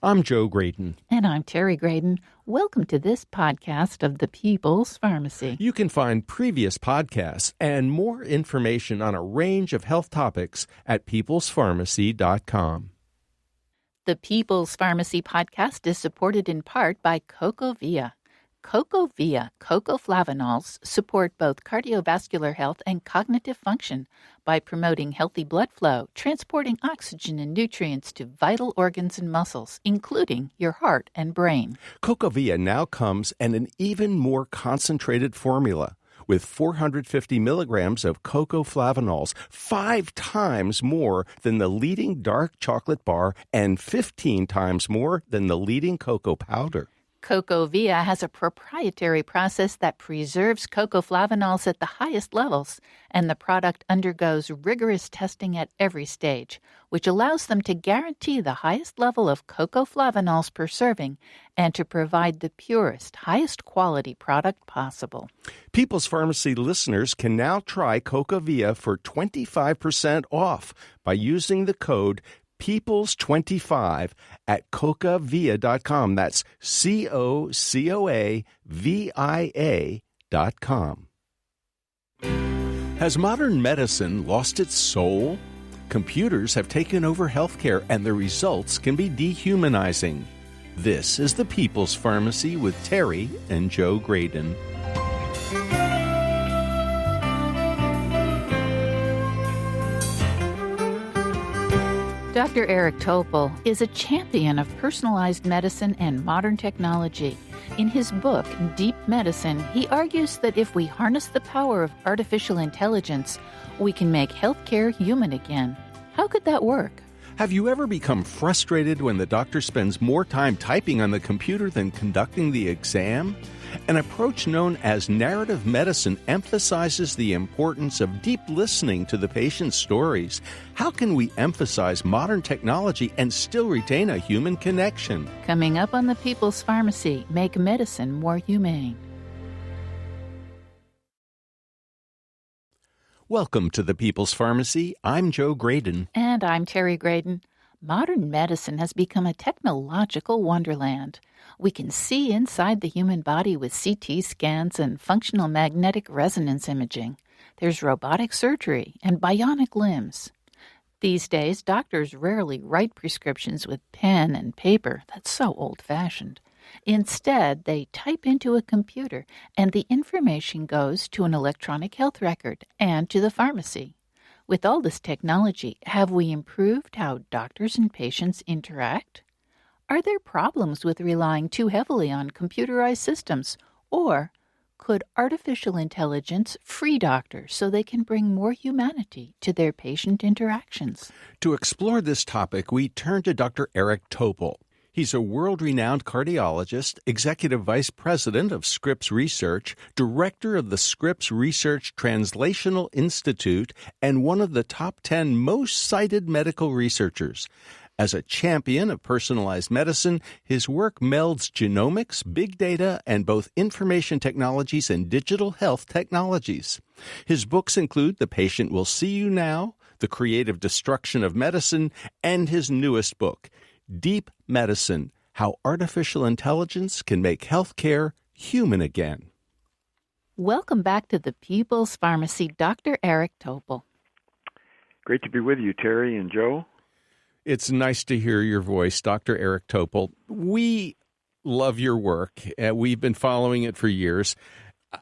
I'm Joe Graydon. And I'm Terry Graydon. Welcome to this podcast of the People's Pharmacy. You can find previous podcasts and more information on a range of health topics at peoplespharmacy.com. The People's Pharmacy podcast is supported in part by CocoVia. CocoVia cocoflavanols support both cardiovascular health and cognitive function by promoting healthy blood flow, transporting oxygen and nutrients to vital organs and muscles, including your heart and brain. CocoVia now comes in an even more concentrated formula with 450 milligrams of cocoflavanols, 5 times more than the leading dark chocolate bar and 15 times more than the leading cocoa powder. CocoVia has a proprietary process that preserves cocoflavanols at the highest levels, and the product undergoes rigorous testing at every stage, which allows them to guarantee the highest level of cocoflavanols per serving and to provide the purest, highest quality product possible. People's Pharmacy listeners can now try CocoVia for 25% off by using the code Peoples25 at cocavia.com. That's COCOAVIA.com. Has modern medicine lost its soul? Computers have taken over healthcare, and the results can be dehumanizing. This is the People's Pharmacy with Terry and Joe Graydon. Dr. Eric Topol is a champion of personalized medicine and modern technology. In his book, Deep Medicine, he argues that if we harness the power of artificial intelligence, we can make healthcare human again. How could that work? Have you ever become frustrated when the doctor spends more time typing on the computer than conducting the exam? An approach known as narrative medicine emphasizes the importance of deep listening to the patient's stories. How can we emphasize modern technology and still retain a human connection? Coming up on the People's Pharmacy, make medicine more humane. Welcome to the People's Pharmacy. I'm Joe Graydon. And I'm Terry Graydon. Modern medicine has become a technological wonderland. We can see inside the human body with CT scans and functional magnetic resonance imaging. There's robotic surgery and bionic limbs. These days, doctors rarely write prescriptions with pen and paper. That's so old-fashioned. Instead, they type into a computer, and the information goes to an electronic health record and to the pharmacy. With all this technology, have we improved how doctors and patients interact? Are there problems with relying too heavily on computerized systems? Or could artificial intelligence free doctors so they can bring more humanity to their patient interactions? To explore this topic, we turn to Dr. Eric Topol. He's a world-renowned cardiologist, executive vice president of Scripps Research, director of the Scripps Research Translational Institute, and one of the top 10 most cited medical researchers. As a champion of personalized medicine, his work melds genomics, big data, and both information technologies and digital health technologies. His books include The Patient Will See You Now, The Creative Destruction of Medicine, and his newest book, Deep Medicine, How Artificial Intelligence Can Make Healthcare Human Again. Welcome back to the People's Pharmacy, Dr. Eric Topol. Great to be with you, Terry and Joe. It's nice to hear your voice, Dr. Eric Topol. We love your work. We've been following it for years.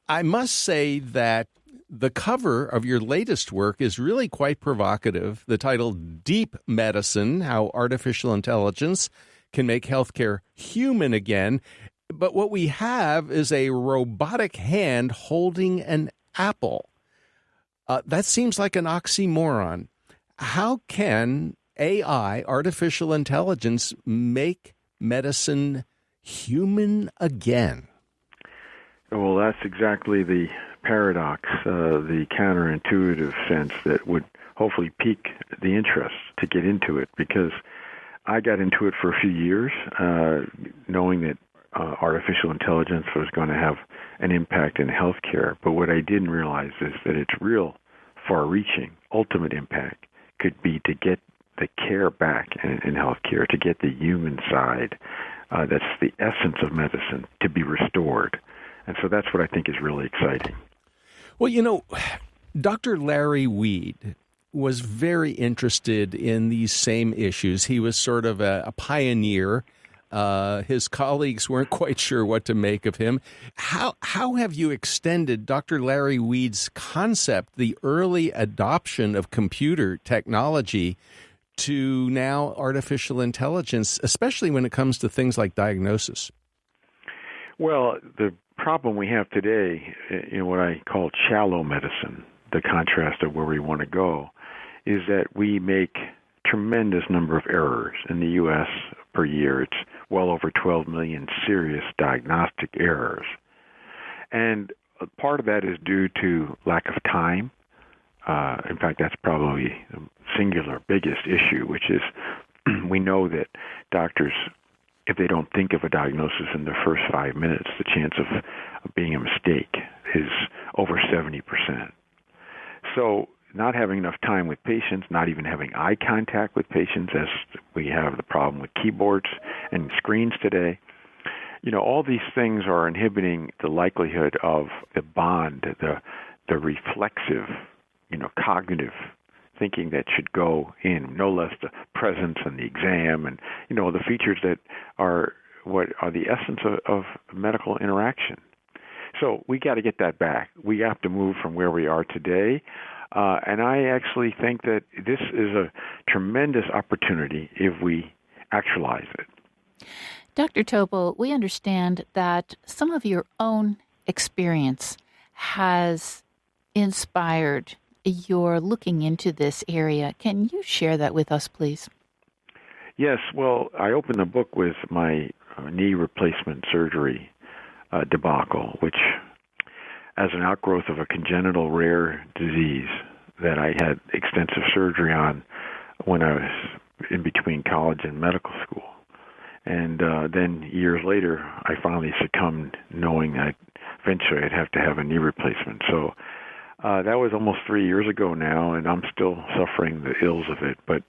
I must say that the cover of your latest work is really quite provocative. The title, Deep Medicine, How Artificial Intelligence Can Make Healthcare Human Again. But what we have is a robotic hand holding an apple. That seems like an oxymoron. How can AI, artificial intelligence, make medicine human again? Well, that's exactly the paradox, the counterintuitive sense that would hopefully pique the interest to get into it, because I got into it for a few years, knowing that artificial intelligence was going to have an impact in healthcare. But what I didn't realize is that its real far-reaching, ultimate impact could be to get the care back in healthcare, to get the human side, that's the essence of medicine, to be restored. And so that's what I think is really exciting. Well, Dr. Larry Weed was very interested in these same issues. He was sort of a pioneer. His colleagues weren't quite sure what to make of him. How have you extended Dr. Larry Weed's concept, the early adoption of computer technology, to now artificial intelligence, especially when it comes to things like diagnosis? Well, the problem we have today in what I call shallow medicine, the contrast of where we want to go, is that we make tremendous number of errors in the U.S. per year. It's well over 12 million serious diagnostic errors. And part of that is due to lack of time. In fact, that's probably the singular biggest issue, which is we know that doctors, if they don't think of a diagnosis in the first 5 minutes, the chance of being a mistake is over 70%. So not having enough time with patients, not even having eye contact with patients, as we have the problem with keyboards and screens today. All these things are inhibiting the likelihood of the bond, the reflexive, cognitive thinking that should go in, no less the presence and the exam and, the features that are what are the essence of medical interaction. So we got to get that back. We have to move from where we are today. And I actually think that this is a tremendous opportunity if we actualize it. Dr. Topol, we understand that some of your own experience has inspired your looking into this area. Can you share that with us, please? Yes. Well, I opened the book with my knee replacement surgery debacle, which as an outgrowth of a congenital rare disease that I had extensive surgery on when I was in between college and medical school. And then years later, I finally succumbed knowing that eventually I'd have to have a knee replacement. So that was almost 3 years ago now, and I'm still suffering the ills of it. But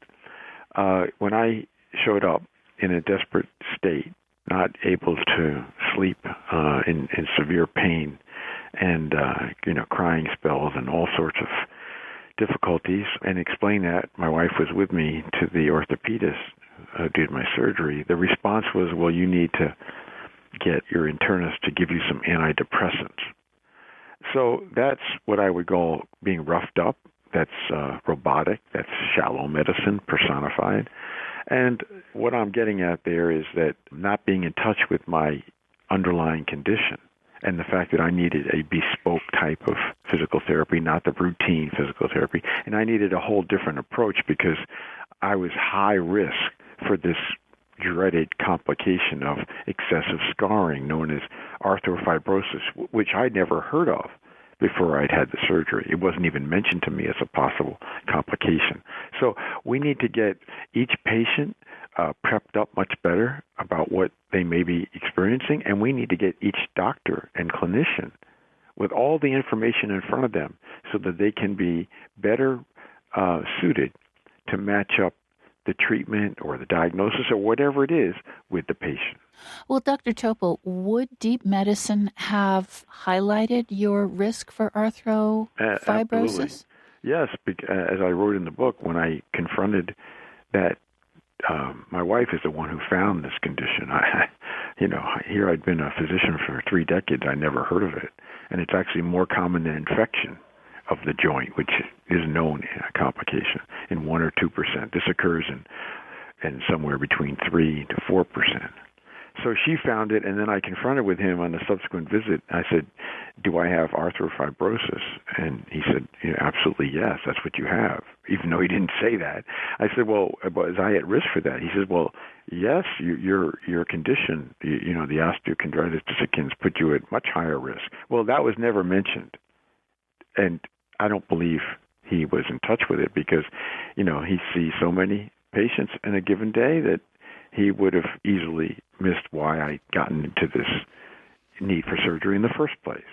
when I showed up in a desperate state, not able to sleep, in severe pain, and crying spells and all sorts of difficulties, and explained that, my wife was with me to the orthopedist who did my surgery. The response was, well, you need to get your internist to give you some antidepressants. So that's what I would call being roughed up. That's robotic. That's shallow medicine personified. And what I'm getting at there is that not being in touch with my underlying condition and the fact that I needed a bespoke type of physical therapy, not the routine physical therapy. And I needed a whole different approach because I was high risk for this dreaded complication of excessive scarring known as arthrofibrosis, which I'd never heard of before I'd had the surgery. It wasn't even mentioned to me as a possible complication. So we need to get each patient prepped up much better about what they may be experiencing, and we need to get each doctor and clinician with all the information in front of them so that they can be better suited to match up the treatment or the diagnosis or whatever it is with the patient. Well, Dr. Topol, would deep medicine have highlighted your risk for arthrofibrosis? Absolutely. Yes, as I wrote in the book, when I confronted that, my wife is the one who found this condition. Here I'd been a physician for 3 decades. I never heard of it. And it's actually more common than infection of the joint, which is known a complication, in 1 or 2%. This occurs in somewhere between 3 to 4%. So she found it, and then I confronted with him on a subsequent visit. I said, do I have arthrofibrosis? And he said, absolutely yes, that's what you have, even though he didn't say that. I said, well, was I at risk for that? He said, well, yes, your condition, the osteochondritis dissecans put you at much higher risk. Well, that was never mentioned. And I don't believe he was in touch with it because, he sees so many patients in a given day that he would have easily missed why I'd gotten into this need for surgery in the first place.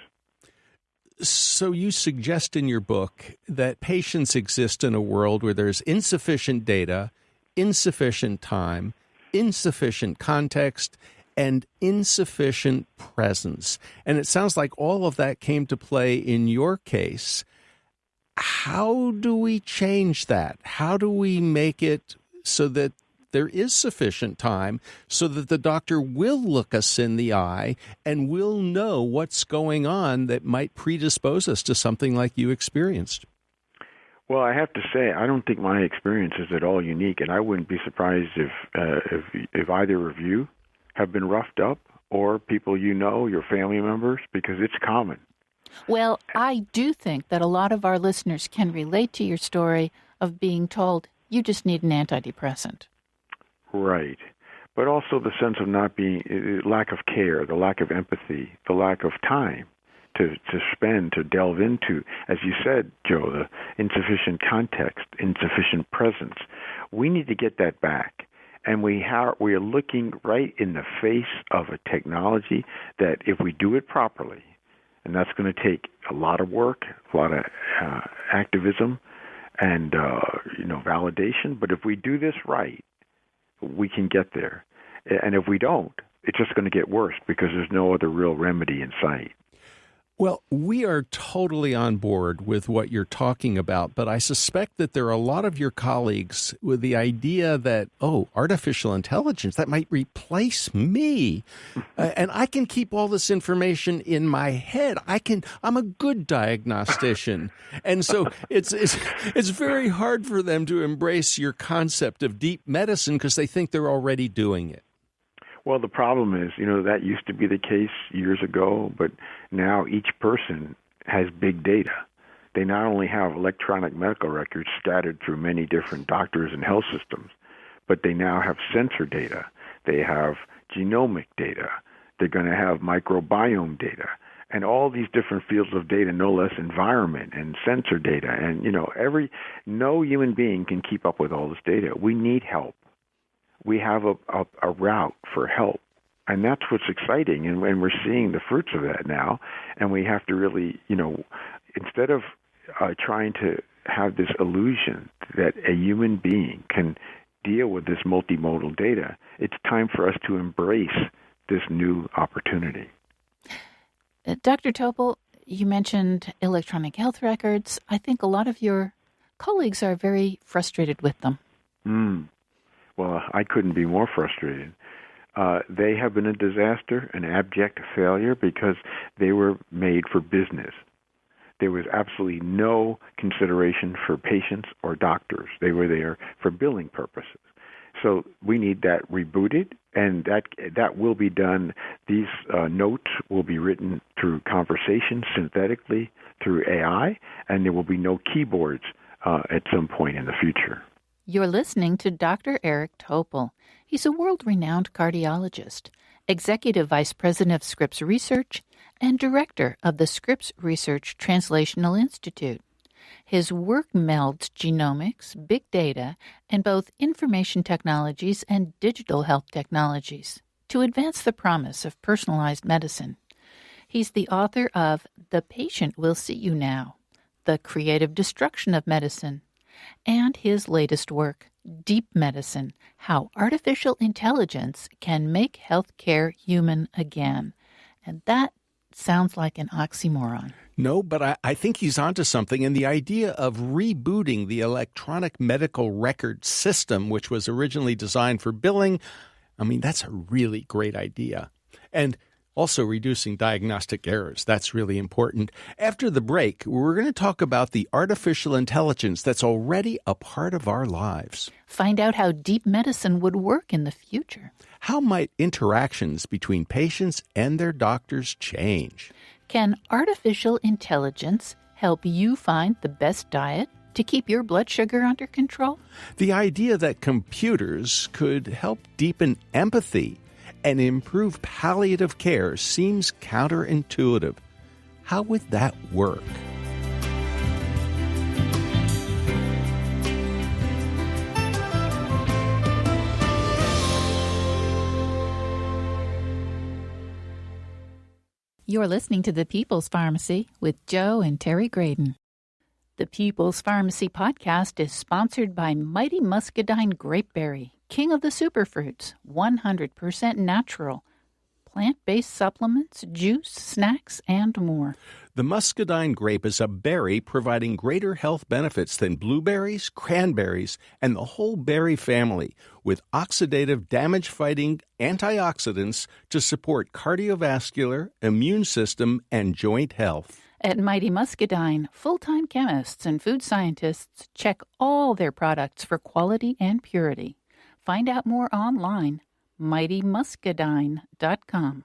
So you suggest in your book that patients exist in a world where there's insufficient data insufficient time, insufficient context, and insufficient presence. And it sounds like all of that came to play in your case. How do we change that? How do we make it so that there is sufficient time so that the doctor will look us in the eye and will know what's going on that might predispose us to something like you experienced? Well, I have to say, I don't think my experience is at all unique, and I wouldn't be surprised if either of you have been roughed up, or people you know, your family members, because it's common. Well, I do think that a lot of our listeners can relate to your story of being told you just need an antidepressant. Right. But also the sense of not being, lack of care, the lack of empathy, the lack of time to spend, to delve into, as you said, Joe, the insufficient context, insufficient presence. We need to get that back. And we are looking right in the face of a technology that if we do it properly, and that's going to take a lot of work, a lot of activism, and validation. But if we do this right, we can get there. And if we don't, it's just going to get worse because there's no other real remedy in sight. Well, we are totally on board with what you're talking about, but I suspect that there are a lot of your colleagues with the idea that, artificial intelligence, that might replace me. And I can keep all this information in my head. I'm a good diagnostician. And so it's very hard for them to embrace your concept of deep medicine because they think they're already doing it. Well, the problem is, that used to be the case years ago, but now each person has big data. They not only have electronic medical records scattered through many different doctors and health systems, but they now have sensor data. They have genomic data. They're going to have microbiome data. And all these different fields of data, no less environment and sensor data. And, no human being can keep up with all this data. We need help. We have a route for help. And that's what's exciting. And we're seeing the fruits of that now. And we have to really, instead of trying to have this illusion that a human being can deal with this multimodal data, it's time for us to embrace this new opportunity. Dr. Topol, you mentioned electronic health records. I think a lot of your colleagues are very frustrated with them. Well, I couldn't be more frustrated. They have been a disaster, an abject failure, because they were made for business. There was absolutely no consideration for patients or doctors. They were there for billing purposes. So we need that rebooted, and that will be done. These notes will be written through conversation, synthetically, through AI, and there will be no keyboards at some point in the future. You're listening to Dr. Eric Topol. He's a world-renowned cardiologist, Executive Vice President of Scripps Research, and Director of the Scripps Research Translational Institute. His work melds genomics, big data, and both information technologies and digital health technologies to advance the promise of personalized medicine. He's the author of The Patient Will See You Now, The Creative Destruction of Medicine, and his latest work, Deep Medicine, How Artificial Intelligence Can Make Healthcare Human Again. And that sounds like an oxymoron. No, but I think he's onto something. And the idea of rebooting the electronic medical record system, which was originally designed for billing, that's a really great idea. And also reducing diagnostic errors. That's really important. After the break, we're going to talk about the artificial intelligence that's already a part of our lives. Find out how deep medicine would work in the future. How might interactions between patients and their doctors change? Can artificial intelligence help you find the best diet to keep your blood sugar under control? The idea that computers could help deepen empathy and improve palliative care seems counterintuitive. How would that work? You're listening to The People's Pharmacy with Joe and Terry Graydon. The People's Pharmacy podcast is sponsored by Mighty Muscadine Grapeberry, king of the superfruits, 100% natural, plant-based supplements, juice, snacks, and more. The muscadine grape is a berry providing greater health benefits than blueberries, cranberries, and the whole berry family, with oxidative damage-fighting antioxidants to support cardiovascular, immune system, and joint health. At Mighty Muscadine, full-time chemists and food scientists check all their products for quality and purity. Find out more online, mightymuscadine.com.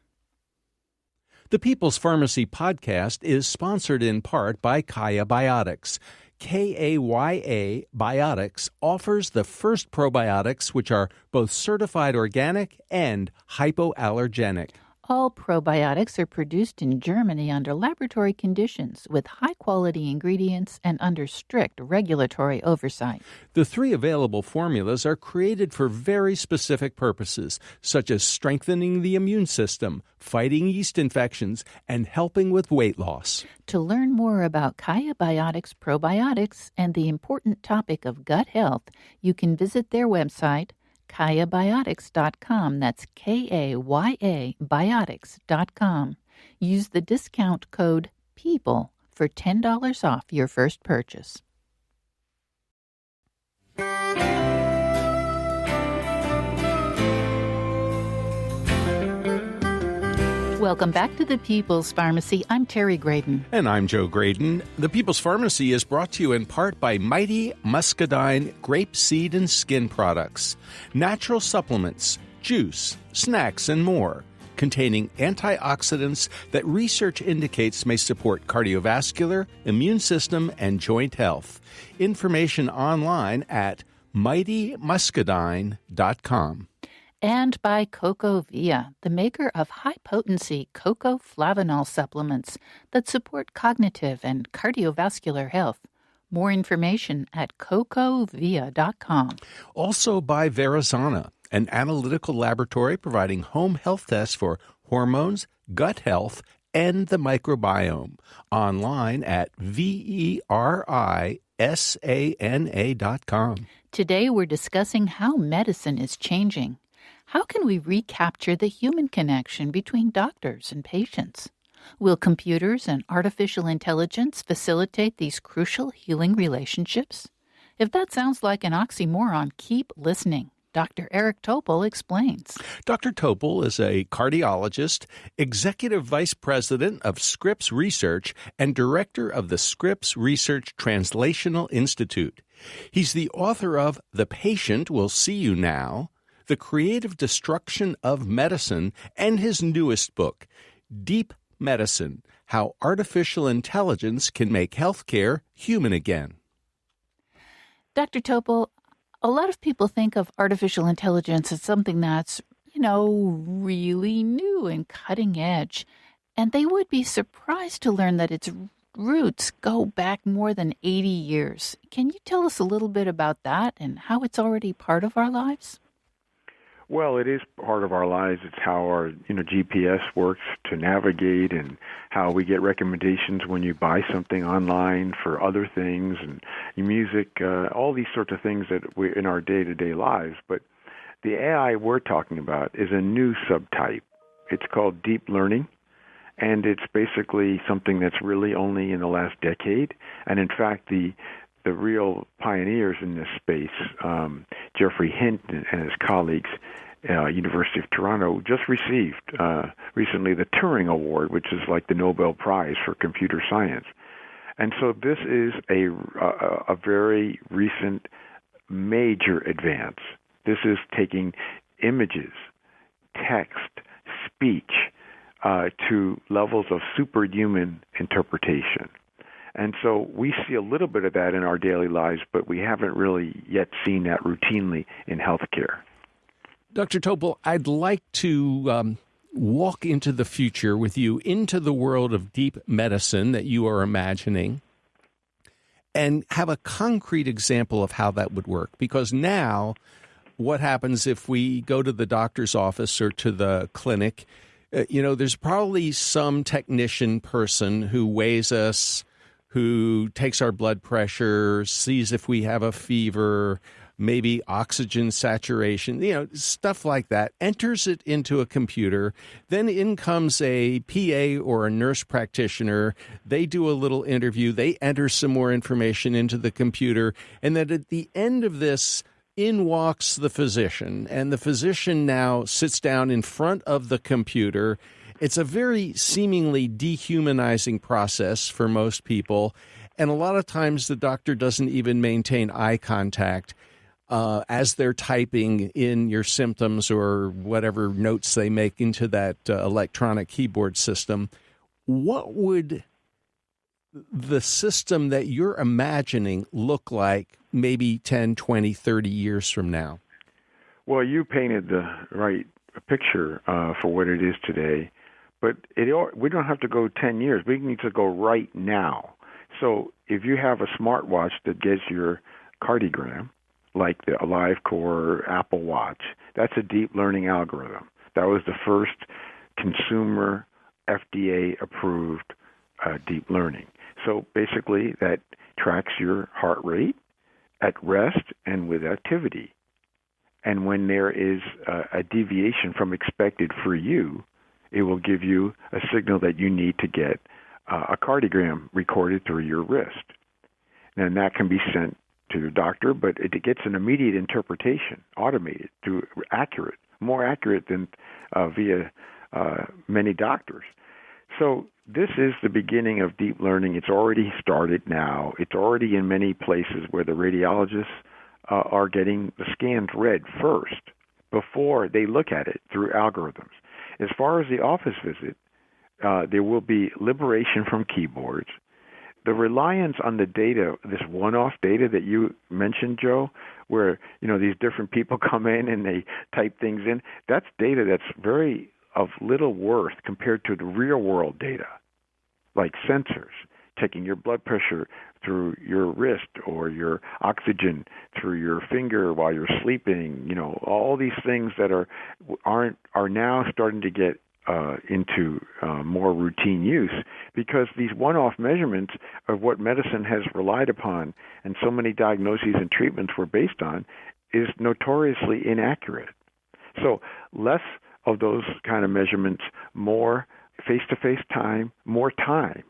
The People's Pharmacy podcast is sponsored in part by Kaya Biotics. KAYA Biotics offers the first probiotics which are both certified organic and hypoallergenic. All probiotics are produced in Germany under laboratory conditions with high-quality ingredients and under strict regulatory oversight. The 3 available formulas are created for very specific purposes, such as strengthening the immune system, fighting yeast infections, and helping with weight loss. To learn more about Kaya Biotics probiotics and the important topic of gut health, you can visit their website, KayaBiotics.com. That's KAYA Biotics.com. Use the discount code PEOPLE for $10 off your first purchase. Welcome back to the People's Pharmacy. I'm Terry Graydon. And I'm Joe Graydon. The People's Pharmacy is brought to you in part by Mighty Muscadine Grape Seed and Skin Products. Natural supplements, juice, snacks, and more, containing antioxidants that research indicates may support cardiovascular, immune system, and joint health. Information online at mightymuscadine.com. And by CocoVia, the maker of high-potency coco-flavanol supplements that support cognitive and cardiovascular health. More information at cocovia.com. Also by Verazana, an analytical laboratory providing home health tests for hormones, gut health, and the microbiome. Online at verisana.com. Today we're discussing how medicine is changing. How can we recapture the human connection between doctors and patients? Will computers and artificial intelligence facilitate these crucial healing relationships? If that sounds like an oxymoron, keep listening. Dr. Eric Topol explains. Dr. Topol is a cardiologist, executive vice president of Scripps Research, and director of the Scripps Research Translational Institute. He's the author of The Patient Will See You Now, The Creative Destruction of Medicine, and his newest book, Deep Medicine, How Artificial Intelligence Can Make Healthcare Human Again. Dr. Topol, a lot of people think of artificial intelligence as something that's, really new and cutting edge. And they would be surprised to learn that its roots go back more than 80 years. Can you tell us a little bit about that and how it's already part of our lives? Well, it is part of our lives. It's how our GPS works to navigate, and how we get recommendations when you buy something online for other things, and music, all these sorts of things that we in our day-to-day lives. But the AI we're talking about is a new subtype. It's called deep learning, and it's basically something that's really only in the last decade. And in fact, the real pioneers in this space, Geoffrey Hint and his colleagues, University of Toronto, just received recently the Turing Award, which is like the Nobel Prize for computer science. And so this is a very recent major advance. This is taking images, text, speech to levels of superhuman interpretation. And so we see a little bit of that in our daily lives, but we haven't really yet seen that routinely in healthcare. Dr. Topol, I'd like to walk into the future with you, into the world of deep medicine that you are imagining, and have a concrete example of how that would work. Because now, what happens if we go to the doctor's office or to the clinic? There's probably some technician person who weighs us, who takes our blood pressure, sees if we have a fever, maybe oxygen saturation, stuff like that, enters it into a computer. Then in comes a PA or a nurse practitioner. They do a little interview. They enter some more information into the computer. And then at the end of this, in walks the physician. And the physician now sits down in front of the computer. It's a very seemingly dehumanizing process for most people. And a lot of times the doctor doesn't even maintain eye contact as they're typing in your symptoms or whatever notes they make into that electronic keyboard system. What would the system that you're imagining look like maybe 10, 20, 30 years from now? Well, you painted the right picture for what it is today, but we don't have to go 10 years. We need to go right now. So if you have a smartwatch that gets your cardiogram, like the AliveCore Apple Watch, that's a deep learning algorithm. That was the first consumer FDA-approved deep learning. So basically that tracks your heart rate at rest and with activity. And when there is a deviation from expected for you, it will give you a signal that you need to get a cardiogram recorded through your wrist. And that can be sent to your doctor, but it gets an immediate interpretation, automated, more accurate than via many doctors. So this is the beginning of deep learning. It's already started now. It's already in many places where the radiologists are getting the scans read first before they look at it through algorithms. As far as the office visit, there will be liberation from keyboards. The reliance on the data, this one-off data that you mentioned, Joe, where these different people come in and they type things in, that's data that's very of little worth compared to the real-world data, like sensors, taking your blood pressure through your wrist or your oxygen through your finger while you're sleeping. All these things that are now starting to get into more routine use, because these one-off measurements of what medicine has relied upon and so many diagnoses and treatments were based on is notoriously inaccurate. So less of those kind of measurements, more face-to-face time, more time,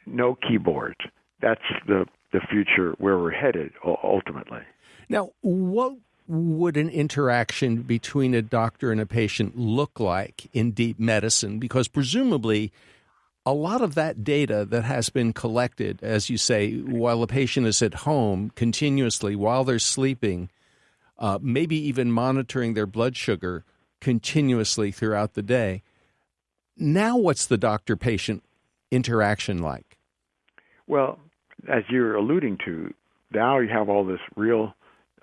no keyboards. That's the future where we're headed ultimately. Now, what would an interaction between a doctor and a patient look like in deep medicine? Because presumably a lot of that data that has been collected, as you say, while a patient is at home continuously, while they're sleeping, maybe even monitoring their blood sugar continuously throughout the day. Now what's the doctor-patient interaction like? Well, as you're alluding to, now you have all this real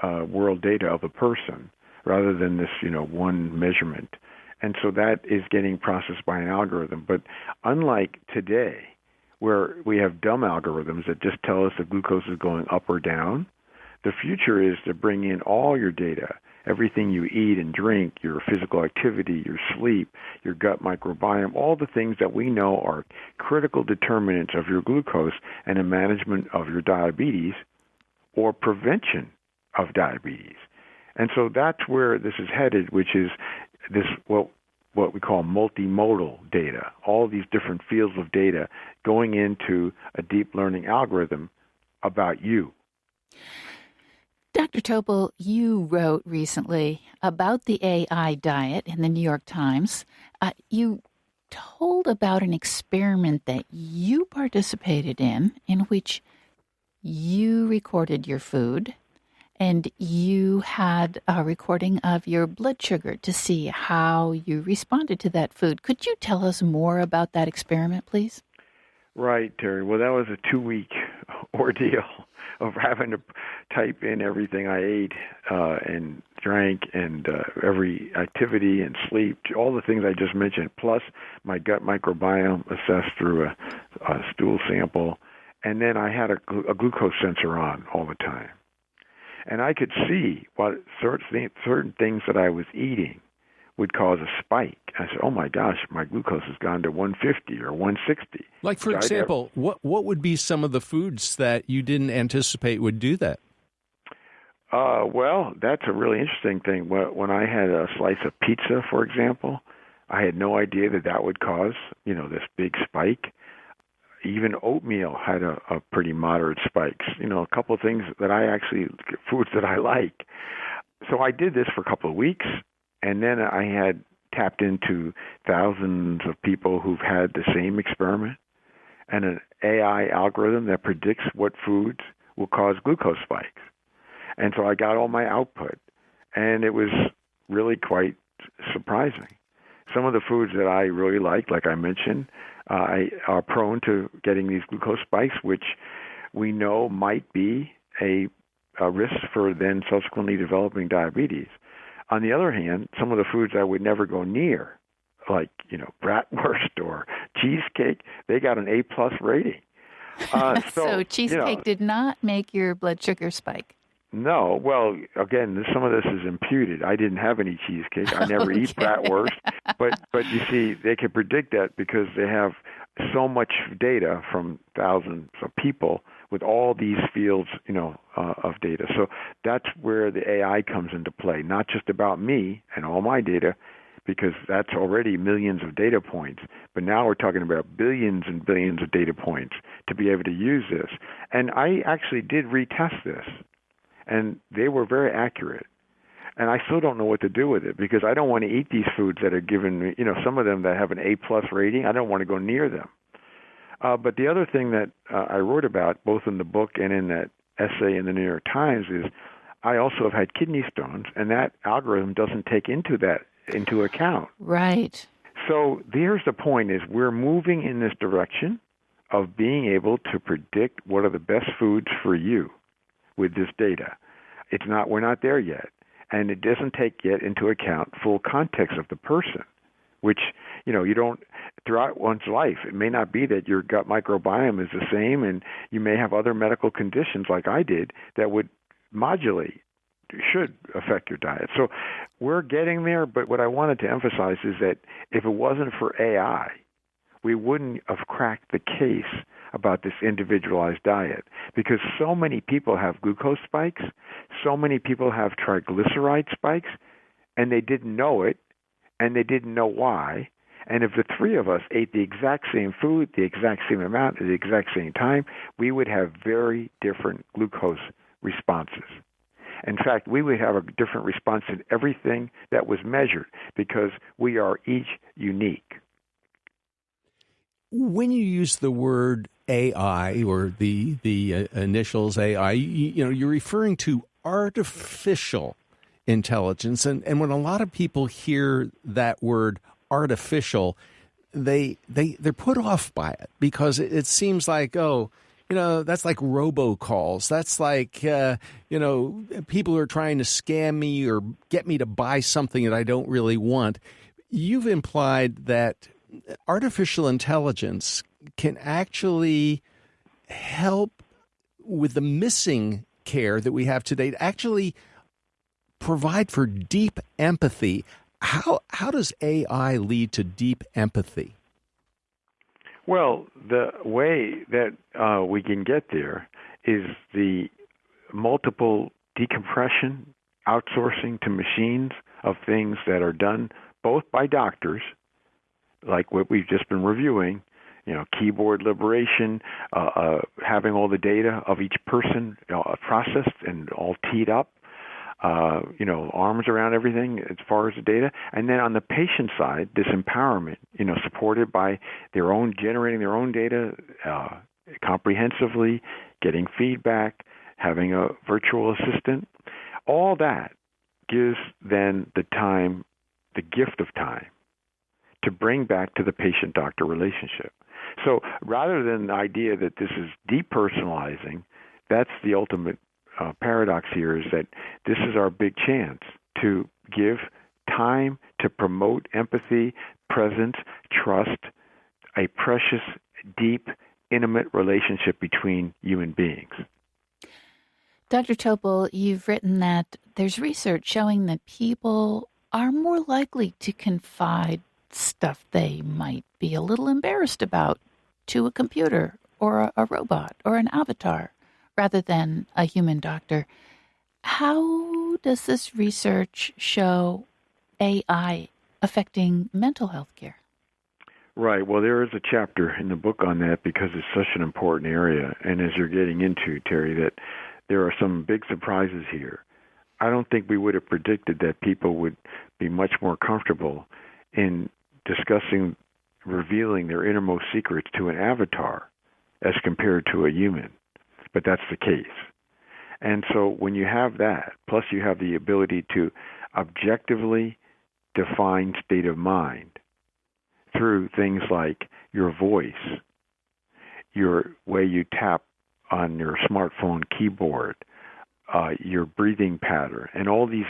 world data of a person rather than this, one measurement. And so that is getting processed by an algorithm. But unlike today, where we have dumb algorithms that just tell us if glucose is going up or down, the future is to bring in all your data, everything you eat and drink, your physical activity, your sleep, your gut microbiome, all the things that we know are critical determinants of your glucose and the management of your diabetes or prevention of diabetes. And so that's where this is headed, which is this what we call multimodal data, all these different fields of data going into a deep learning algorithm about you. Dr. Topol, you wrote recently about the AI diet in the New York Times. You told about an experiment that you participated in which you recorded your food and you had a recording of your blood sugar to see how you responded to that food. Could you tell us more about that experiment, please? Right, Terry. Well, that was a 2-week ordeal of having to type in everything I ate and drank and every activity and sleep, all the things I just mentioned, plus my gut microbiome assessed through a stool sample. And then I had a glucose sensor on all the time. And I could see what certain things that I was eating would cause a spike. I said, oh my gosh, my glucose has gone to 150 or 160. Like, for example, what would be some of the foods that you didn't anticipate would do that? Well, that's a really interesting thing. When I had a slice of pizza, for example, I had no idea that would cause, this big spike. Even oatmeal had a pretty moderate spikes. A couple of things foods that I like. So I did this for a couple of weeks, and then I had tapped into thousands of people who've had the same experiment and an AI algorithm that predicts what foods will cause glucose spikes. And so I got all my output, and it was really quite surprising. Some of the foods that I really like I mentioned, are prone to getting these glucose spikes, which we know might be a risk for then subsequently developing diabetes. On the other hand, some of the foods I would never go near, like, bratwurst or cheesecake, they got an A+ rating. So cheesecake did not make your blood sugar spike. No. Well, again, some of this is imputed. I didn't have any cheesecake. I never eat bratwurst. But you see, they can predict that because they have so much data from thousands of people with all these fields, of data. So that's where the AI comes into play, not just about me and all my data, because that's already millions of data points. But now we're talking about billions and billions of data points to be able to use this. And I actually did retest this, and they were very accurate. And I still don't know what to do with it, because I don't want to eat these foods that are given me, some of them that have an A+ rating. I don't want to go near them. But the other thing that I wrote about, both in the book and in that essay in the New York Times, is I also have had kidney stones, and that algorithm doesn't take into account. Right. So here's the point, is we're moving in this direction of being able to predict what are the best foods for you with this data. We're not there yet. And it doesn't take yet into account full context of the person, which, you don't, throughout one's life, it may not be that your gut microbiome is the same, and you may have other medical conditions like I did that would should affect your diet. So we're getting there, but what I wanted to emphasize is that if it wasn't for AI, we wouldn't have cracked the case about this individualized diet, because so many people have glucose spikes, so many people have triglyceride spikes, and they didn't know it, and they didn't know why. And if the three of us ate the exact same food, the exact same amount, at the exact same time, we would have very different glucose responses. In fact, we would have a different response in everything that was measured, because we are each unique. When you use the word AI, or the initials AI, you're referring to artificial intelligence. And when a lot of people hear that word artificial, they're put off by it, because it seems like, that's like robocalls. That's like, people are trying to scam me or get me to buy something that I don't really want. You've implied that artificial intelligence can actually help with the missing care that we have today, to actually provide for deep empathy. How does AI lead to deep empathy? Well, the way that we can get there is the multiple decompression, outsourcing to machines of things that are done both by doctors, like what we've just been reviewing, keyboard liberation, having all the data of each person processed and all teed up, arms around everything as far as the data. And then on the patient side, this empowerment, supported by generating their own data comprehensively, getting feedback, having a virtual assistant. All that gives then the gift of time, to bring back to the patient-doctor relationship. So rather than the idea that this is depersonalizing, that's the ultimate paradox here, is that this is our big chance to give time to promote empathy, presence, trust, a precious, deep, intimate relationship between human beings. Dr. Topol, you've written that there's research showing that people are more likely to confide stuff they might be a little embarrassed about to a computer or a robot or an avatar rather than a human doctor. How does this research show AI affecting mental health care? Right. Well, there is a chapter in the book on that because it's such an important area. And as you're getting into, Terry, that there are some big surprises here. I don't think we would have predicted that people would be much more comfortable in discussing, revealing their innermost secrets to an avatar as compared to a human. But that's the case. And so when you have that, plus you have the ability to objectively define state of mind through things like your voice, your way you tap on your smartphone keyboard, your breathing pattern, and all these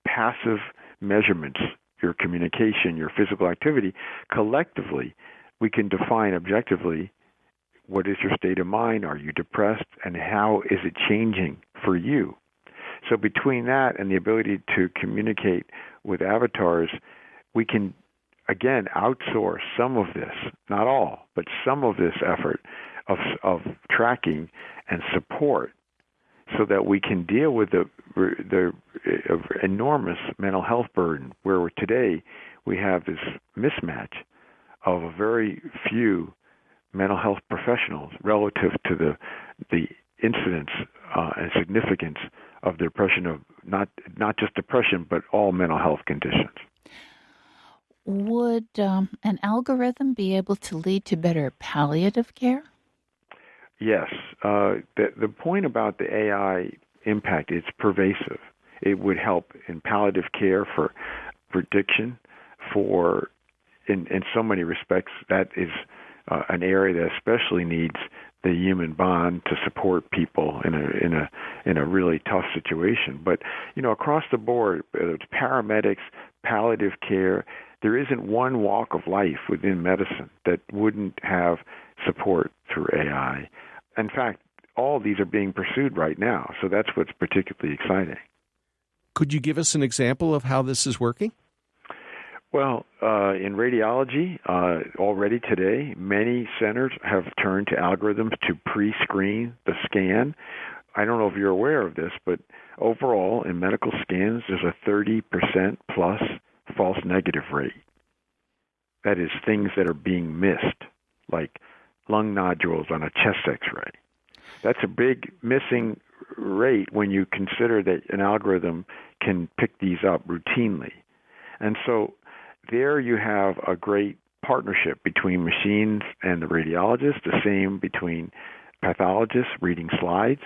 passive measurements, your communication, your physical activity, collectively, we can define objectively what is your state of mind, are you depressed, and how is it changing for you. So between that and the ability to communicate with avatars, we can, again, outsource some of this, not all, but some of this effort of tracking and support so that we can deal with the enormous mental health burden where today we have this mismatch of a very few mental health professionals relative to the incidence and significance of the depression, of not just depression, but all mental health conditions. Would an algorithm be able to lead to better palliative care? Yes. The point about the AI impact, it's pervasive. It would help in palliative care for prediction, in so many respects, that is an area that especially needs the human bond to support people in a really tough situation. But across the board, whether it's paramedics, palliative care, there isn't one walk of life within medicine that wouldn't have support through AI. In fact, all of these are being pursued right now, so that's what's particularly exciting. Could you give us an example of how this is working? Well, in radiology, already today, many centers have turned to algorithms to pre-screen the scan. I don't know if you're aware of this, but overall, in medical scans, there's a 30% plus false negative rate. That is, things that are being missed, like lung nodules on a chest X-ray. That's a big missing rate when you consider that an algorithm can pick these up routinely. And so there you have a great partnership between machines and the radiologist, the same between pathologists reading slides.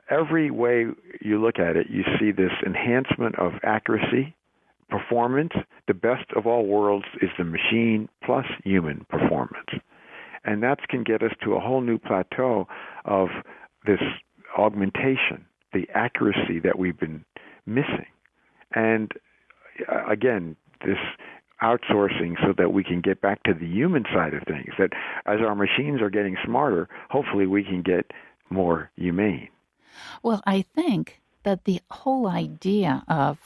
Every way you look at it, you see this enhancement of accuracy, performance. The best of all worlds is the machine plus human performance. And that can get us to a whole new plateau of this augmentation, the accuracy that we've been missing. And again, this outsourcing so that we can get back to the human side of things, that as our machines are getting smarter, hopefully we can get more humane. Well, I think that the whole idea of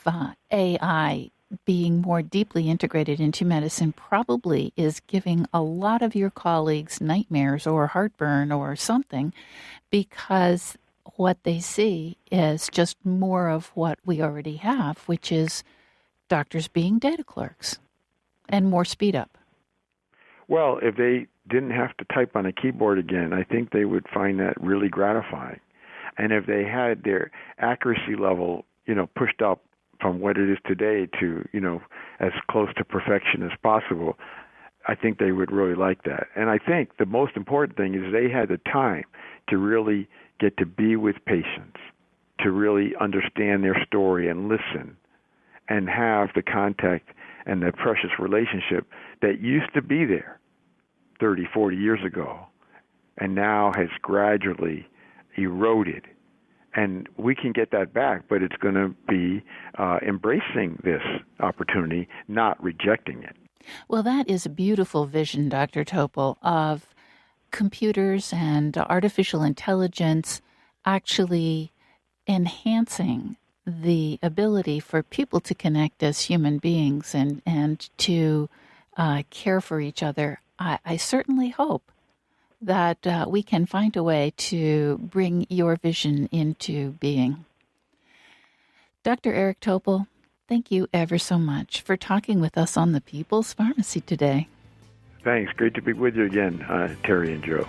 AI being more deeply integrated into medicine probably is giving a lot of your colleagues nightmares or heartburn or something, because what they see is just more of what we already have, which is doctors being data clerks and more speed up. Well, if they didn't have to type on a keyboard again, I think they would find that really gratifying. And if they had their accuracy level, pushed up from what it is today to, as close to perfection as possible, I think they would really like that. And I think the most important thing is they had the time to really get to be with patients, to really understand their story and listen and have the contact and the precious relationship that used to be there 30, 40 years ago and now has gradually eroded. And we can get that back, but it's going to be embracing this opportunity, not rejecting it. Well, that is a beautiful vision, Dr. Topol, of computers and artificial intelligence actually enhancing the ability for people to connect as human beings and to care for each other, I certainly hope that we can find a way to bring your vision into being. Dr. Eric Topol, thank you ever so much for talking with us on the People's Pharmacy today. Thanks. Great to be with you again, Terry and Joe.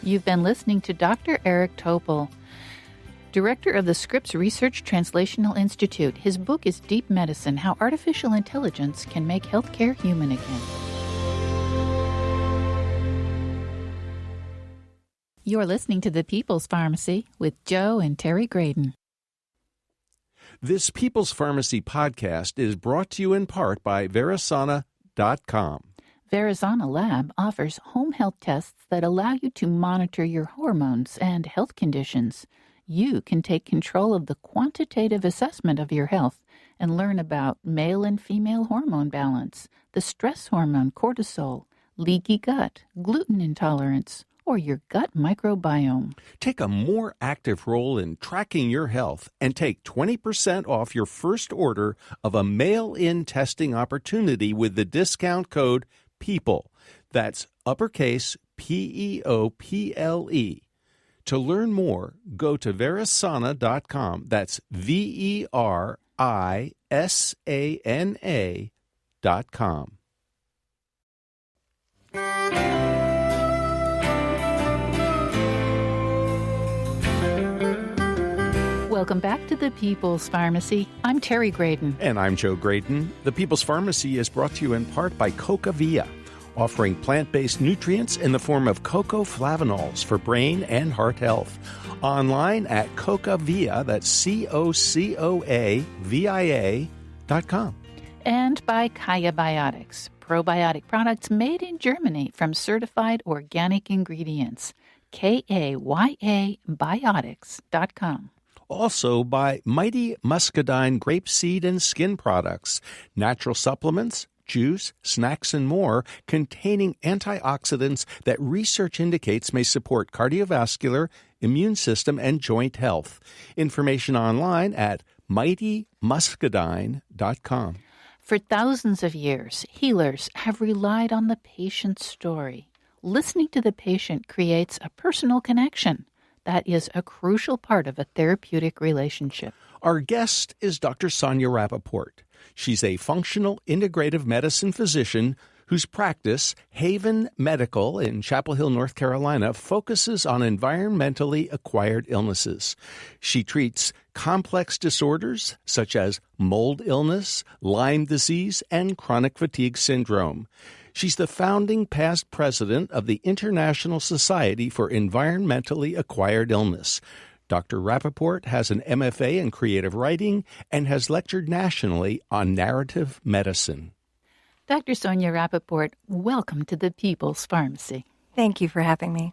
You've been listening to Dr. Eric Topol, Director of the Scripps Research Translational Institute. His book is Deep Medicine: How Artificial Intelligence Can Make Healthcare Human Again. You're listening to The People's Pharmacy with Joe and Terry Graydon. This People's Pharmacy podcast is brought to you in part by Verisana.com. Verisana Lab offers home health tests that allow you to monitor your hormones and health conditions. You can take control of the quantitative assessment of your health and learn about male and female hormone balance, the stress hormone cortisol, leaky gut, gluten intolerance, or your gut microbiome. Take a more active role in tracking your health and take 20% off your first order of a mail-in testing opportunity with the discount code PEOPLE. That's uppercase PEOPLE. To learn more, go to Verisana.com. That's VERISANA.com. Welcome back to the People's Pharmacy. I'm Terry Graydon. And I'm Joe Graydon. The People's Pharmacy is brought to you in part by CocaVia, offering plant-based nutrients in the form of cocoa flavanols for brain and heart health. Online at CocaVia, that's CocoaVia.com. And by Kaya Biotics, probiotic products made in Germany from certified organic ingredients. KAYABiotics.com. Also by Mighty Muscadine grapeseed and skin products, natural supplements, juice, snacks, and more containing antioxidants that research indicates may support cardiovascular, immune system, and joint health. Information online at mightymuscadine.com. For thousands of years, healers have relied on the patient's story. Listening to the patient creates a personal connection. That is a crucial part of a therapeutic relationship. Our guest is Dr. Sonia Rappaport. She's a functional integrative medicine physician whose practice, Haven Medical in Chapel Hill, North Carolina, focuses on environmentally acquired illnesses. She treats complex disorders such as mold illness, Lyme disease, and chronic fatigue syndrome. She's the founding past president of the International Society for Environmentally Acquired Illness. Dr. Rappaport has an MFA in creative writing and has lectured nationally on narrative medicine. Dr. Sonia Rappaport, welcome to the People's Pharmacy. Thank you for having me.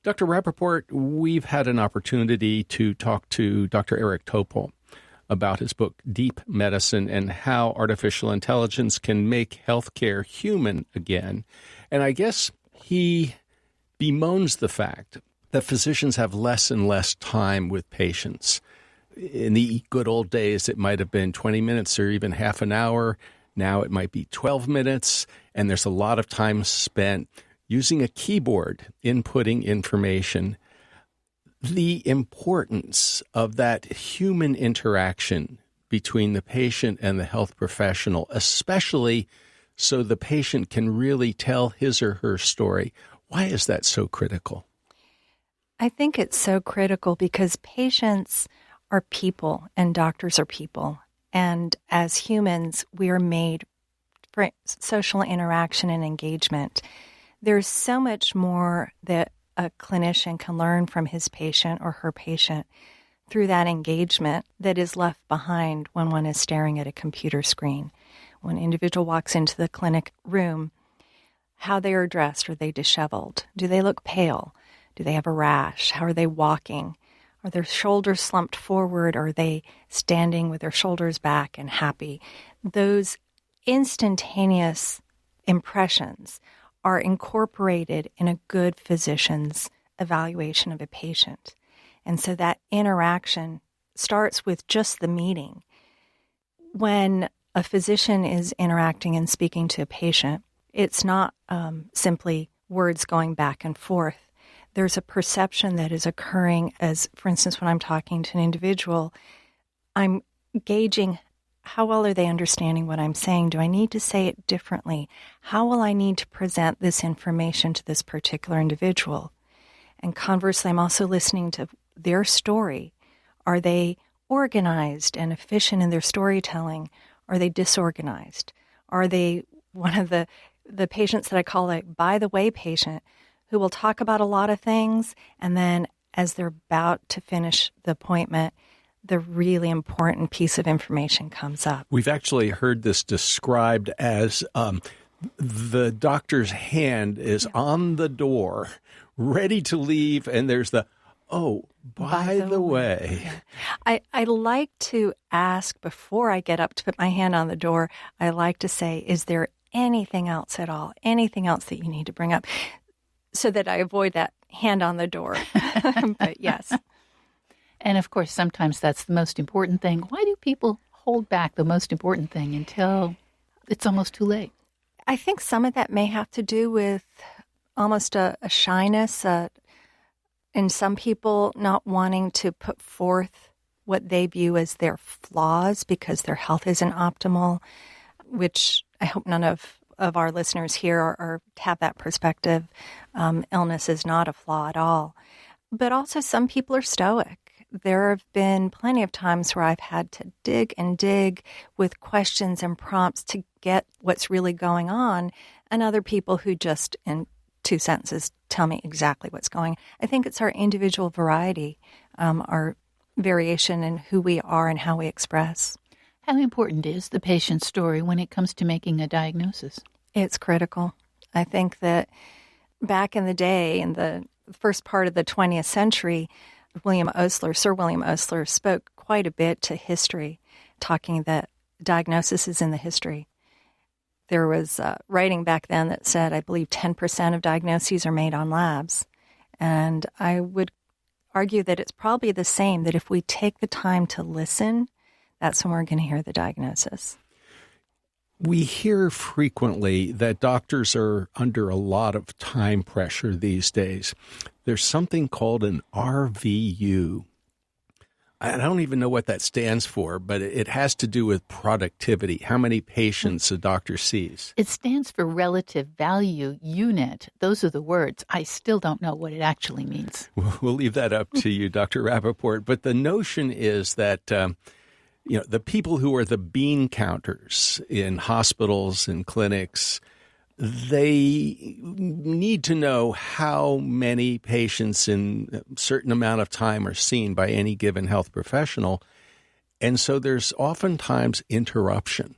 Dr. Rappaport, we've had an opportunity to talk to Dr. Eric Topol about his book, Deep Medicine, and how artificial intelligence can make healthcare human again. And I guess he bemoans the fact that physicians have less and less time with patients. In the good old days, it might have been 20 minutes or even half an hour. Now it might be 12 minutes, and there's a lot of time spent using a keyboard, inputting information. The importance of that human interaction between the patient and the health professional, especially so the patient can really tell his or her story. Why is that so critical? I think it's so critical because patients are people and doctors are people. And as humans, we are made for social interaction and engagement. There's so much more that a clinician can learn from his patient or her patient through that engagement that is left behind when one is staring at a computer screen. When an individual walks into the clinic room, how they are dressed, are they disheveled? Do they look pale? Do they have a rash? How are they walking? Are their shoulders slumped forward? Are they standing with their shoulders back and happy? Those instantaneous impressions are incorporated in a good physician's evaluation of a patient. And so that interaction starts with just the meeting. When a physician is interacting and speaking to a patient, it's not simply words going back and forth. There's a perception that is occurring as, for instance, when I'm talking to an individual, I'm gauging how well are they understanding what I'm saying? Do I need to say it differently? How will I need to present this information to this particular individual? And conversely, I'm also listening to their story. Are they organized and efficient in their storytelling? Are they disorganized? Are they one of the patients that I call a by-the-way patient who will talk about a lot of things, and then as they're about to finish the appointment, the really important piece of information comes up. We've actually heard this described as the doctor's hand is on the door, ready to leave, and there's the, by the way. Yeah. I like to ask before I get up to put my hand on the door, I like to say, is there anything else at all? Anything else that you need to bring up? So that I avoid that hand on the door. But yes. And of course, sometimes that's the most important thing. Why do people hold back the most important thing until it's almost too late? I think some of that may have to do with almost a shyness, and some people not wanting to put forth what they view as their flaws because their health isn't optimal, which I hope none of our listeners here are have that perspective. Illness is not a flaw at all. But also some people are stoic. There have been plenty of times where I've had to dig and dig with questions and prompts to get what's really going on, and other people who just, in 2 sentences, tell me exactly what's going on. I think it's our individual variety, our variation in who we are and how we express. How important is the patient's story when it comes to making a diagnosis? It's critical. I think that back in the day, in the first part of the 20th century, Sir William Osler spoke quite a bit to history, talking that diagnosis is in the history. There was writing back then that said, I believe 10% of diagnoses are made on labs. And I would argue that it's probably the same, that if we take the time to listen, that's when we're going to hear the diagnosis. We hear frequently that doctors are under a lot of time pressure these days. There's something called an RVU. I don't even know what that stands for, but it has to do with productivity, how many patients a doctor sees. It stands for relative value unit. Those are the words. I still don't know what it actually means. We'll leave that up to you, Dr. Rappaport. But the notion is that the people who are the bean counters in hospitals and clinics, they need to know how many patients in a certain amount of time are seen by any given health professional. And so there's oftentimes interruption.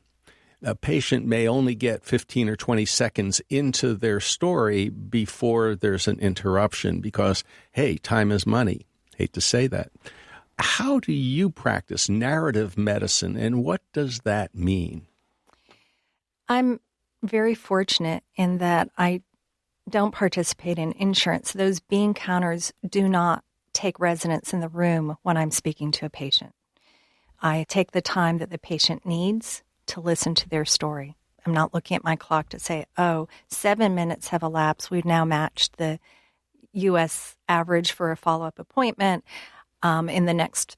A patient may only get 15 or 20 seconds into their story before there's an interruption because, hey, time is money. Hate to say that. How do you practice narrative medicine, and what does that mean? I'm very fortunate in that I don't participate in insurance. Those bean counters do not take residence in the room when I'm speaking to a patient. I take the time that the patient needs to listen to their story. I'm not looking at my clock to say, 7 minutes have elapsed. We've now matched the U.S. average for a follow-up appointment. In the next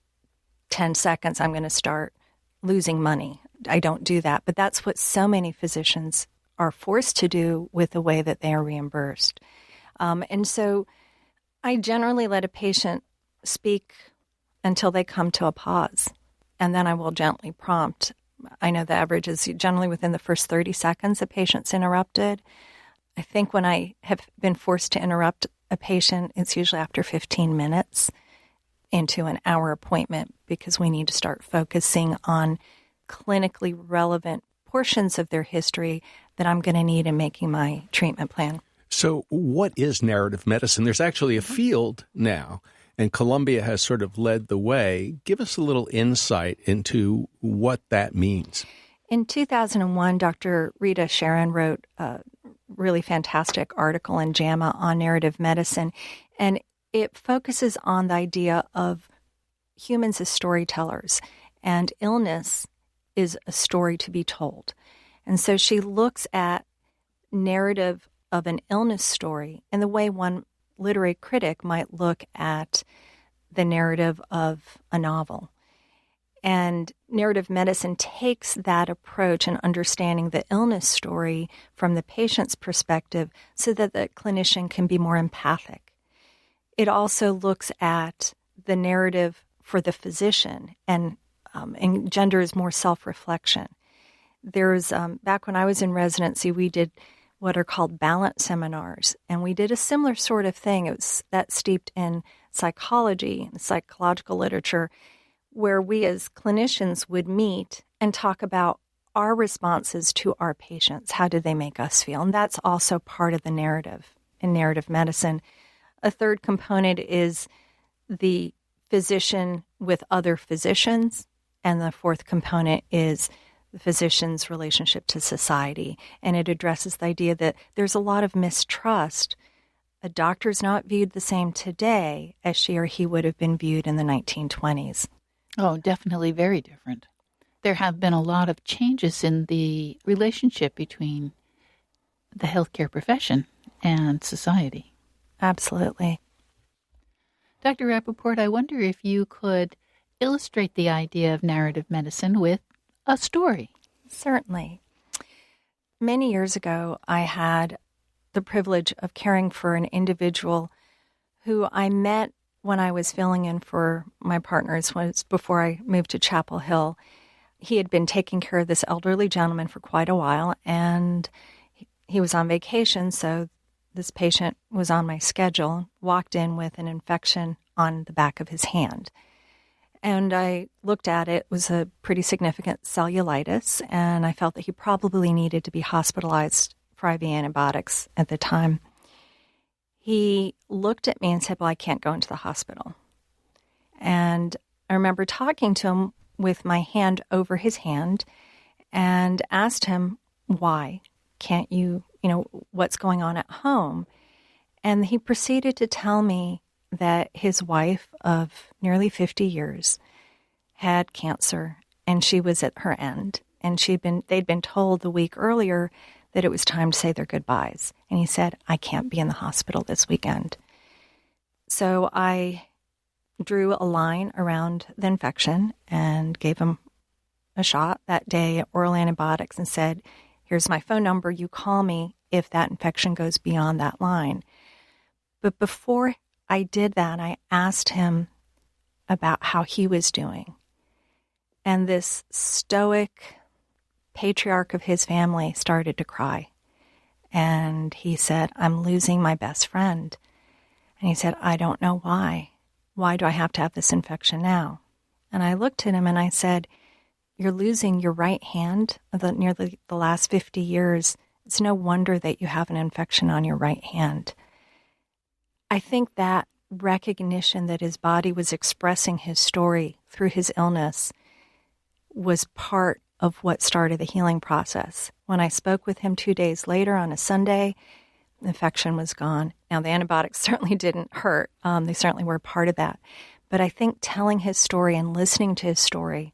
10 seconds, I'm going to start losing money. I don't do that. But that's what so many physicians are forced to do with the way that they are reimbursed. And so I generally let a patient speak until they come to a pause, and then I will gently prompt. I know the average is generally within the first 30 seconds a patient's interrupted. I think when I have been forced to interrupt a patient, it's usually after 15 minutes into an hour appointment, because we need to start focusing on clinically relevant portions of their history that I'm going to need in making my treatment plan. So what is narrative medicine? There's actually a field now, and Columbia has sort of led the way. Give us a little insight into what that means. In 2001, Dr. Rita Sharon wrote a really fantastic article in JAMA on narrative medicine, and it focuses on the idea of humans as storytellers, and illness is a story to be told. And so she looks at narrative of an illness story in the way one literary critic might look at the narrative of a novel. And narrative medicine takes that approach in understanding the illness story from the patient's perspective so that the clinician can be more empathic. It also looks at the narrative for the physician and engenders more self-reflection. There's back when I was in residency, we did what are called balance seminars, and we did a similar sort of thing. It was that steeped in psychology and psychological literature, where we as clinicians would meet and talk about our responses to our patients. How did they make us feel? And that's also part of the narrative in narrative medicine. A third component is the physician with other physicians, and the fourth component is the physician's relationship to society. And it addresses the idea that there's a lot of mistrust. A doctor's not viewed the same today as she or he would have been viewed in the 1920s. Oh, definitely very different. There have been a lot of changes in the relationship between the healthcare profession and society. Absolutely. Dr. Rappaport, I wonder if you could illustrate the idea of narrative medicine with a story. Certainly. Many years ago, I had the privilege of caring for an individual who I met when I was filling in for my partners was before I moved to Chapel Hill. He had been taking care of this elderly gentleman for quite a while, and he was on vacation, so this patient was on my schedule, walked in with an infection on the back of his hand. And I looked at it. It was a pretty significant cellulitis, and I felt that he probably needed to be hospitalized for IV antibiotics at the time. He looked at me and said, well, I can't go into the hospital. And I remember talking to him with my hand over his hand and asked him, why can't you, what's going on at home? And he proceeded to tell me that his wife of nearly 50 years had cancer, and she was at her end. And they'd been told the week earlier that it was time to say their goodbyes. And he said, I can't be in the hospital this weekend. So I drew a line around the infection and gave him a shot that day, oral antibiotics, and said, here's my phone number. You call me if that infection goes beyond that line. But before I did that, I asked him about how he was doing. And this stoic patriarch of his family started to cry. And he said, I'm losing my best friend. And he said, I don't know why. Why do I have to have this infection now? And I looked at him and I said, you're losing your right hand nearly the last 50 years. It's no wonder that you have an infection on your right hand. I think that recognition that his body was expressing his story through his illness was part of what started the healing process. When I spoke with him 2 days later on a Sunday, the infection was gone. Now, the antibiotics certainly didn't hurt. They certainly were part of that. But I think telling his story and listening to his story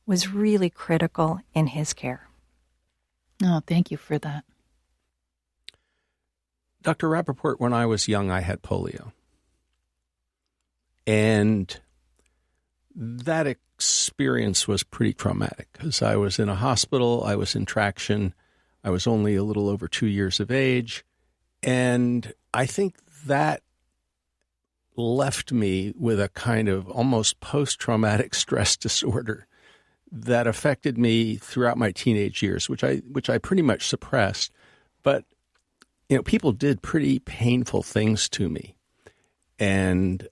was really critical in his care. Oh, thank you for that. Dr. Rappaport, when I was young, I had polio. And that experience was pretty traumatic because I was in a hospital, I was in traction, I was only a little over 2 years of age, and I think that left me with a kind of almost post-traumatic stress disorder that affected me throughout my teenage years, which I pretty much suppressed. But people did pretty painful things to me, and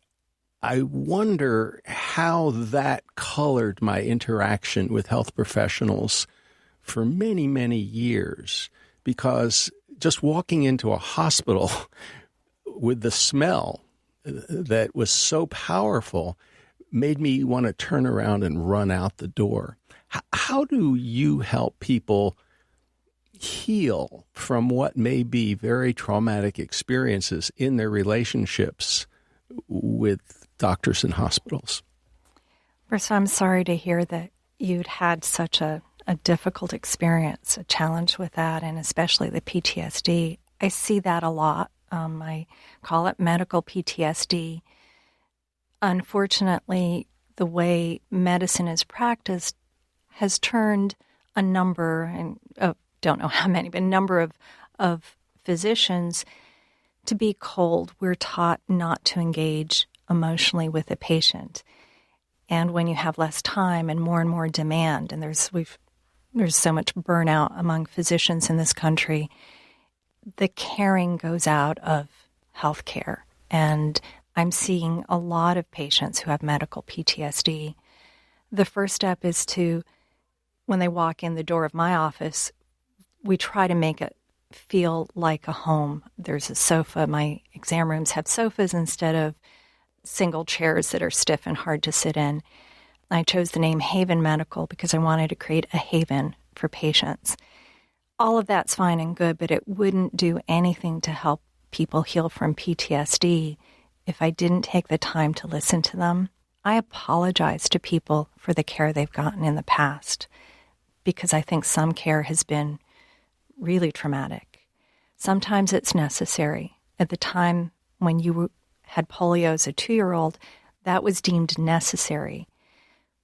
I wonder how that colored my interaction with health professionals for many, many years, because just walking into a hospital with the smell that was so powerful made me want to turn around and run out the door. How do you help people heal from what may be very traumatic experiences in their relationships with doctors and hospitals? First, I'm sorry to hear that you'd had such a difficult experience, a challenge with that, and especially the PTSD. I see that a lot. I call it medical PTSD. Unfortunately, the way medicine is practiced has turned a number, and don't know how many, but a number of physicians to be cold. We're taught not to engage emotionally with a patient. And when you have less time and more demand, and there's so much burnout among physicians in this country, the caring goes out of healthcare. And I'm seeing a lot of patients who have medical PTSD. The first step is to, when they walk in the door of my office, we try to make it feel like a home. There's a sofa. My exam rooms have sofas instead of single chairs that are stiff and hard to sit in. I chose the name Haven Medical because I wanted to create a haven for patients. All of that's fine and good, but it wouldn't do anything to help people heal from PTSD if I didn't take the time to listen to them. I apologize to people for the care they've gotten in the past because I think some care has been really traumatic. Sometimes it's necessary. At the time when you had polio as a 2-year-old, that was deemed necessary.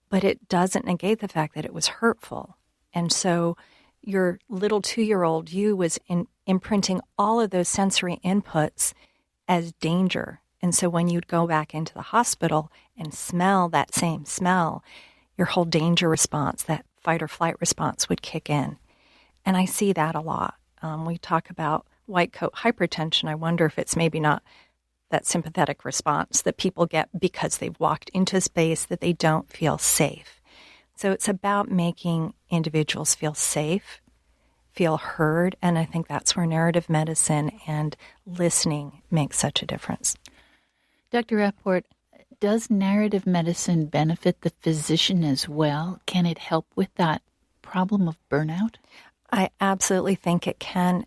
But it doesn't negate the fact that it was hurtful. And so your little 2-year-old you was imprinting all of those sensory inputs as danger. And so when you'd go back into the hospital and smell that same smell, your whole danger response, that fight or flight response would kick in. And I see that a lot. We talk about white coat hypertension. I wonder if it's maybe not that sympathetic response that people get because they've walked into a space that they don't feel safe. So it's about making individuals feel safe, feel heard, and I think that's where narrative medicine and listening makes such a difference. Dr. Rappaport, does narrative medicine benefit the physician as well? Can it help with that problem of burnout? I absolutely think it can.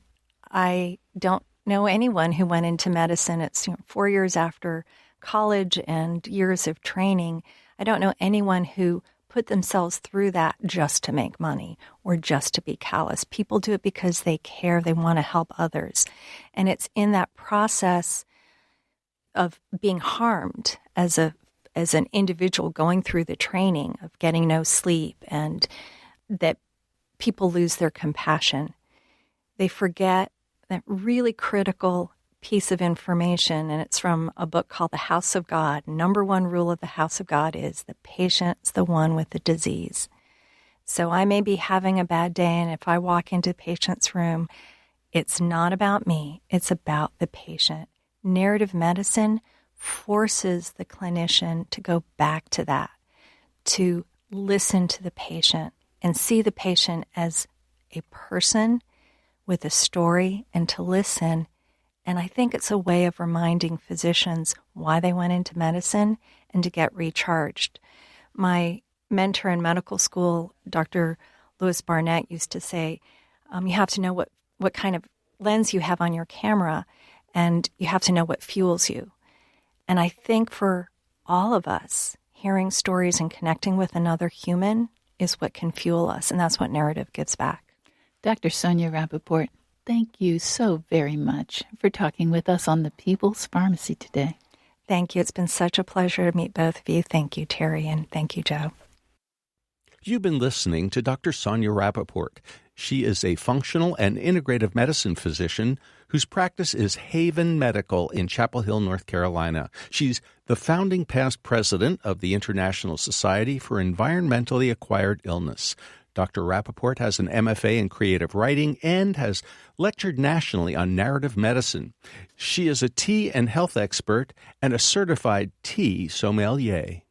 I don't know anyone who went into medicine. It's 4 years after college and years of training. I don't know anyone who put themselves through that just to make money or just to be callous. People do it because they care. They want to help others. And it's in that process of being harmed as an individual going through the training of getting no sleep and that people lose their compassion. They forget that really critical piece of information, and it's from a book called The House of God. Number one rule of the House of God is the patient's the one with the disease. So I may be having a bad day, and if I walk into a patient's room, it's not about me. It's about the patient. Narrative medicine forces the clinician to go back to that, to listen to the patient and see the patient as a person with a story and to listen. And I think it's a way of reminding physicians why they went into medicine and to get recharged. My mentor in medical school, Dr. Lewis Barnett, used to say, you have to know what kind of lens you have on your camera, and you have to know what fuels you. And I think for all of us, hearing stories and connecting with another human is what can fuel us, and that's what narrative gives back. Dr. Sonia Rappaport, thank you so very much for talking with us on the People's Pharmacy today. Thank you. It's been such a pleasure to meet both of you. Thank you, Terry, and thank you, Joe. You've been listening to Dr. Sonia Rappaport. She is a functional and integrative medicine physician whose practice is Haven Medical in Chapel Hill, North Carolina. She's the founding past president of the International Society for Environmentally Acquired Illness. Dr. Rappaport has an MFA in creative writing and has lectured nationally on narrative medicine. She is a tea and health expert and a certified tea sommelier.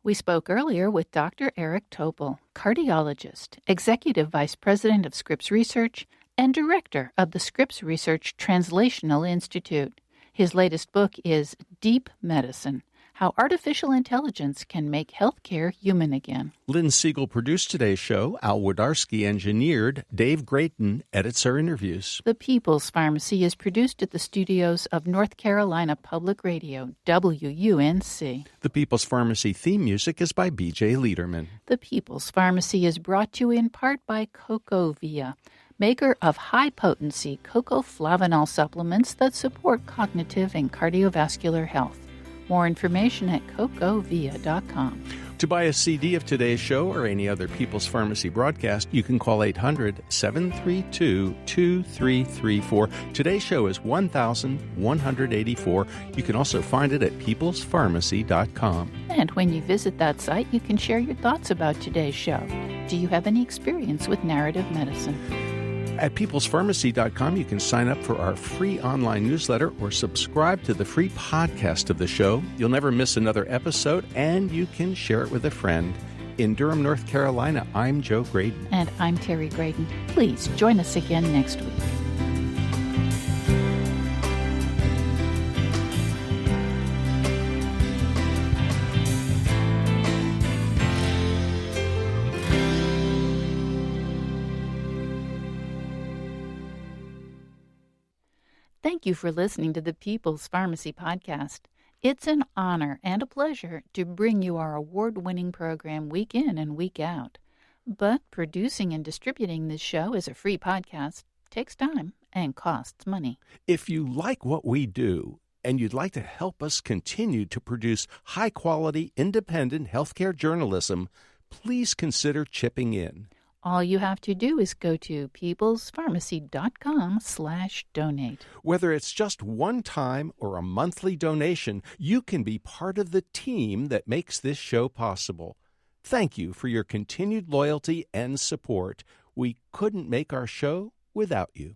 We spoke earlier with Dr. Eric Topol, cardiologist, executive vice president of Scripps Research, and director of the Scripps Research Translational Institute. His latest book is Deep Medicine: How artificial intelligence can make healthcare human again. Lynn Siegel produced today's show. Al Wodarski engineered. Dave Grayton edits our interviews. The People's Pharmacy is produced at the studios of North Carolina Public Radio, WUNC. The People's Pharmacy theme music is by B.J. Liederman. The People's Pharmacy is brought to you in part by Cocovia, maker of high-potency cocoflavanol supplements that support cognitive and cardiovascular health. More information at cocovia.com. To buy a CD of today's show or any other People's Pharmacy broadcast, you can call 800-732-2334. Today's show is 1184. You can also find it at peoplespharmacy.com. And when you visit that site, you can share your thoughts about today's show. Do you have any experience with narrative medicine? At peoplespharmacy.com, you can sign up for our free online newsletter or subscribe to the free podcast of the show. You'll never miss another episode, and you can share it with a friend. In Durham, North Carolina, I'm Joe Graydon. And I'm Terry Graydon. Please join us again next week. Thank you for listening to the People's Pharmacy Podcast. It's an honor and a pleasure to bring you our award-winning program week in and week out. But producing and distributing this show as a free podcast takes time and costs money. If you like what we do and you'd like to help us continue to produce high-quality, independent healthcare journalism, please consider chipping in. All you have to do is go to peoplespharmacy.com/donate. Whether it's just one time or a monthly donation, you can be part of the team that makes this show possible. Thank you for your continued loyalty and support. We couldn't make our show without you.